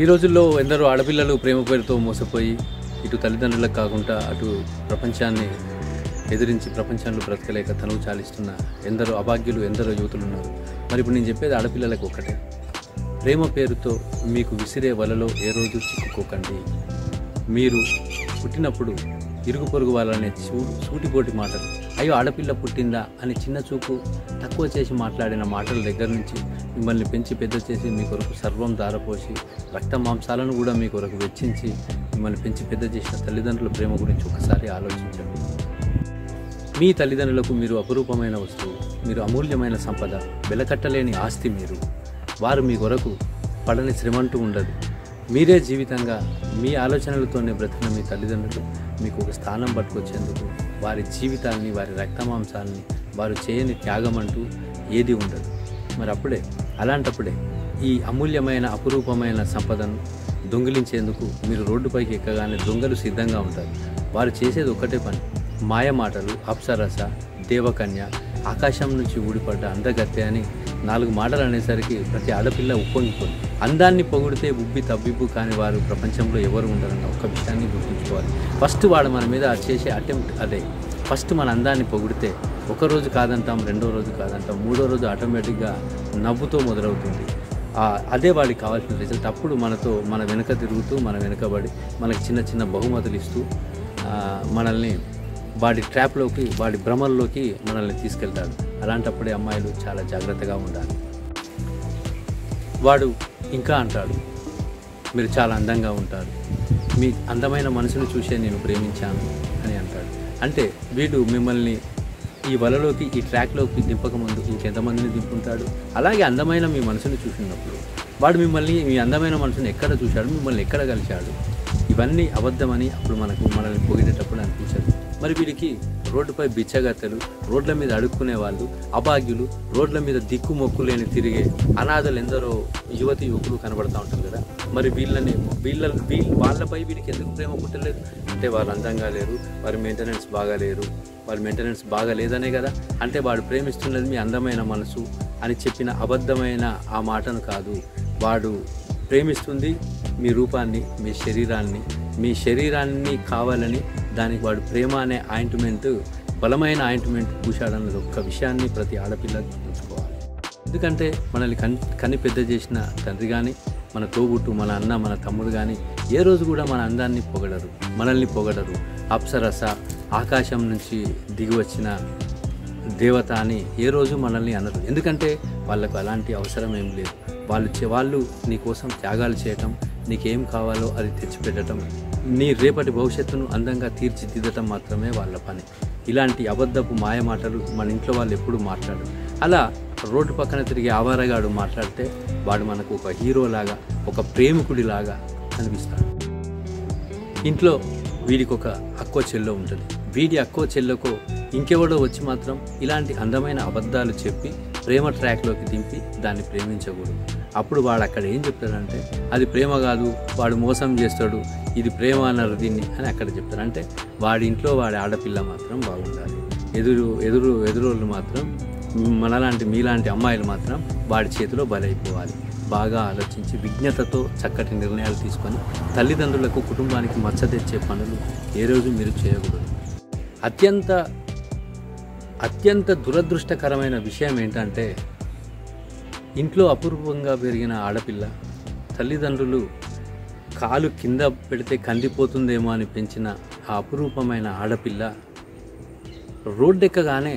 ఈ రోజుల్లో ఎందరో ఆడపిల్లలు ప్రేమ పేరుతో మోసపోయి ఇటు తల్లిదండ్రులకు కాకుండా అటు ప్రపంచాన్ని ఎదిరించి ప్రపంచంలో బ్రతకలేక తనువు చాలిస్తున్న ఎందరో అభాగ్యులు ఎందరో యువతులు ఉన్నారు. మరి ఇప్పుడు నేను చెప్పేది ఆడపిల్లలకు ఒకటే, ప్రేమ పేరుతో మీకు విసిరే వలలో ఏ రోజు చిక్కుకోకండి. మీరు పుట్టినప్పుడు ఇరుగు పొరుగు వాళ్ళనే సూటిపోటి మాటలు, అయ్యో ఆడపిల్ల పుట్టిందా అని చిన్న చూపు తక్కువ చేసి మాట్లాడిన మాటల దగ్గర నుంచి మిమ్మల్ని పెంచి పెద్ద చేసి మీ కొరకు సర్వం దారపోసి రక్త మాంసాలను కూడా మీ కొరకు వెచ్చించి మిమ్మల్ని పెంచి పెద్ద చేసిన తల్లిదండ్రుల ప్రేమ గురించి ఒకసారి ఆలోచించండి. మీ తల్లిదండ్రులకు మీరు అపురూపమైన వస్తువు, మీరు అమూల్యమైన సంపద, వెలకట్టలేని ఆస్తి. మీరు వారు మీ కొరకు పడని శ్రమంటూ ఉండదు. మీరే జీవితంగా మీ ఆలోచనలతోనే బ్రతికిన మీ తల్లిదండ్రులు మీకు ఒక స్థానం పట్టుకొచ్చేందుకు వారి జీవితాన్ని, వారి రక్తమాంసాలని, వారు చేయని త్యాగం అంటూ ఏది ఉండదు. మరి అప్పుడే అలాంటప్పుడే ఈ అమూల్యమైన అపురూపమైన సంపదను దొంగిలించేందుకు మీరు రోడ్డుపైకి ఎక్కగానే దొంగలు సిద్ధంగా ఉంటారు. వారు చేసేది ఒక్కటే పని, మాయ మాటలు, అప్సరస, దేవకన్య, ఆకాశం నుంచి ఊడిపడ్డ అందగత్తె అని 4 మాటలు అనేసరికి ప్రతి ఆడపిల్ల ఉప్పొంగిపోతుంది. అందాన్ని పొగిడితే ఉబ్బి తబ్బిబ్బు కాని వారు ప్రపంచంలో ఎవరు ఉండరన్న ఒక్క విషయాన్ని గుర్తుంచుకోవాలి. ఫస్ట్ వాడు మన మీద చేసే అటెంప్ట్ అదే. ఫస్ట్ మన అందాన్ని పొగిడితే ఒకరోజు కాదంటాం, రెండో రోజు కాదంటాం, మూడో రోజు ఆటోమేటిక్గా నవ్వుతో మొదలవుతుంది. అదే వాడికి కావాల్సిన రిజల్ట్. అప్పుడు మన వెనుక తిరుగుతూ, మన వెనుకబడి మనకి చిన్న చిన్న బహుమతులు ఇస్తూ మనల్ని వాడి ట్రాప్లోకి, వాడి భ్రమల్లోకి మనల్ని తీసుకెళ్తాడు. అలాంటప్పుడే అమ్మాయిలు చాలా జాగ్రత్తగా ఉండాలి. వాడు ఇంకా అంటాడు, మీరు చాలా అందంగా ఉంటారు, మీ అందమైన మనసును చూసే నేను ప్రేమించాను అని అంటాడు. అంటే వీడు మిమ్మల్ని ఈ వలలోకి, ఈ ట్రాక్లోకి దింపకముందు ఇంకెంతమందిని దింపుంటాడు. అలాగే అందమైన మీ మనసును చూసినప్పుడు వాడు మిమ్మల్ని, మీ అందమైన మనసును ఎక్కడ చూశాడు, మిమ్మల్ని ఎక్కడ కలిశాడు, ఇవన్నీ అబద్ధమని అప్పుడు మనల్ని పొగిడేటప్పుడు అనిపించదు. మరి వీడికి రోడ్డుపై బిచ్చగత్తెలు, రోడ్ల మీద అడుక్కునే వాళ్ళు, అభాగ్యులు, రోడ్ల మీద దిక్కు మొక్కు లేని తిరిగే అనాథలు ఎందరో యువతి యువకులు కనబడుతూ ఉంటారు కదా. మరి వాళ్ళపై వీడికి ఎందుకు ప్రేమ పుట్టలేదు అంటే వాళ్ళు అందంగా లేరు, వారి మెయింటెనెన్స్ బాగాలేరు, వారి మెయింటెనెన్స్ బాగాలేదనే కదా. అంటే వాడు ప్రేమిస్తున్నది మీ అందమైన మనసు అని చెప్పిన అబద్ధమైన ఆ మాటను కాదు. వాడు ప్రేమిస్తుంది మీ రూపాన్ని, మీ శరీరాన్ని కావాలని దానికి వాడు ప్రేమ అనే ఆయింట్మెంట్, బలమైన ఆయింట్మెంట్ పూశాడన్నది ఒక్క విషయాన్ని ప్రతి ఆడపిల్ల గుర్తుంచుకోవాలి. ఎందుకంటే మనల్ని కని పెద్ద చేసిన తండ్రి కానీ, మన తోబుట్టు, మన అన్న, మన తమ్ముడు కానీ ఏ రోజు కూడా మన అందాన్ని పొగడరు, మనల్ని పొగడరు. అప్సరస, ఆకాశం నుంచి దిగి వచ్చిన దేవత అని ఏ రోజు మనల్ని అనరు. ఎందుకంటే వాళ్ళకు అలాంటి అవసరం ఏం లేదు. వాళ్ళు నీ కోసం త్యాగాలు చేయటం, నీకేం కావాలో అది తెచ్చిపెట్టడం, నీ రేపటి భవిష్యత్తును అందంగా తీర్చిదిద్దటం మాత్రమే వాళ్ళ పని. ఇలాంటి అబద్ధపు మాయ మాటలు మన ఇంట్లో వాళ్ళు ఎప్పుడు మాట్లాడరు. అలా రోడ్డు పక్కన తిరిగి ఆవారగాడు మాట్లాడితే వాడు మనకు ఒక హీరోలాగా, ఒక ప్రేమికుడిలాగా కనిపిస్తాడు. ఇంట్లో వీడికి ఒక అక్కో చెల్లో ఉంటుంది. వీడి అక్కో చెల్లెకో ఇంకెవడో వచ్చి మాత్రం ఇలాంటి అందమైన అబద్ధాలు చెప్పి ప్రేమ ట్రాక్లోకి దింపి దాన్ని ప్రేమించకూడదు. అప్పుడు వాడు అక్కడ ఏం చెప్తాడంటే అది ప్రేమ కాదు, వాడు మోసం చేస్తాడు, ఇది ప్రేమ అన్నారు దీన్ని అని అక్కడ చెప్తారు. అంటే వాడి ఇంట్లో వాడి ఆడపిల్ల మాత్రం బాగుండాలి, ఎదురోళ్ళు మాత్రం మీలాంటి అమ్మాయిలు మాత్రం వాడి చేతిలో బలైపోవాలి. బాగా ఆలోచించి విజ్ఞతతో చక్కటి నిర్ణయాలు తీసుకొని తల్లిదండ్రులకు, కుటుంబానికి మచ్చ తెచ్చే పనులు ఏ రోజు మీరు చేయకూడదు. అత్యంత దురదృష్టకరమైన విషయం ఏంటంటే ఇంట్లో అపూర్వంగా పెరిగిన ఆడపిల్ల, తల్లిదండ్రులు కాలు కింద పెడితే కందిపోతుందేమో అని పెంచిన ఆ అపురూపమైన ఆడపిల్ల రోడ్డెక్కగానే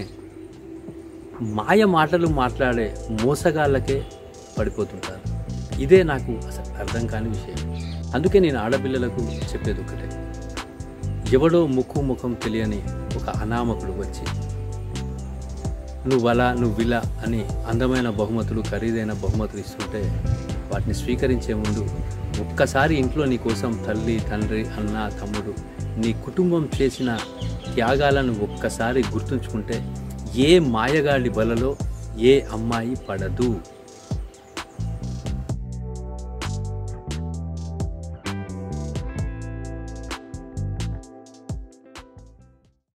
మాయ మాటలు మాట్లాడే మోసగాళ్ళకే పడిపోతుంటారు. ఇదే నాకు అసలు అర్థం కాని విషయం. అందుకే నేను ఆడపిల్లలకు చెప్పేది ఒకటే, ఎవడో ముఖం తెలియని ఒక అనామకుడు వచ్చి నువ్విలా అని అందమైన బహుమతులు, ఖరీదైన బహుమతులు ఇస్తుంటే వాటిని స్వీకరించే ముందు ఒక్కసారి ఇంట్లో నీ కోసం తల్లి, తండ్రి, అన్న, తమ్ముడు, నీ కుటుంబం చేసిన త్యాగాలను ఒక్కసారి గుర్తుంచుకుంటే ఏ మాయగాడి వలలో ఏ అమ్మాయి పడదు.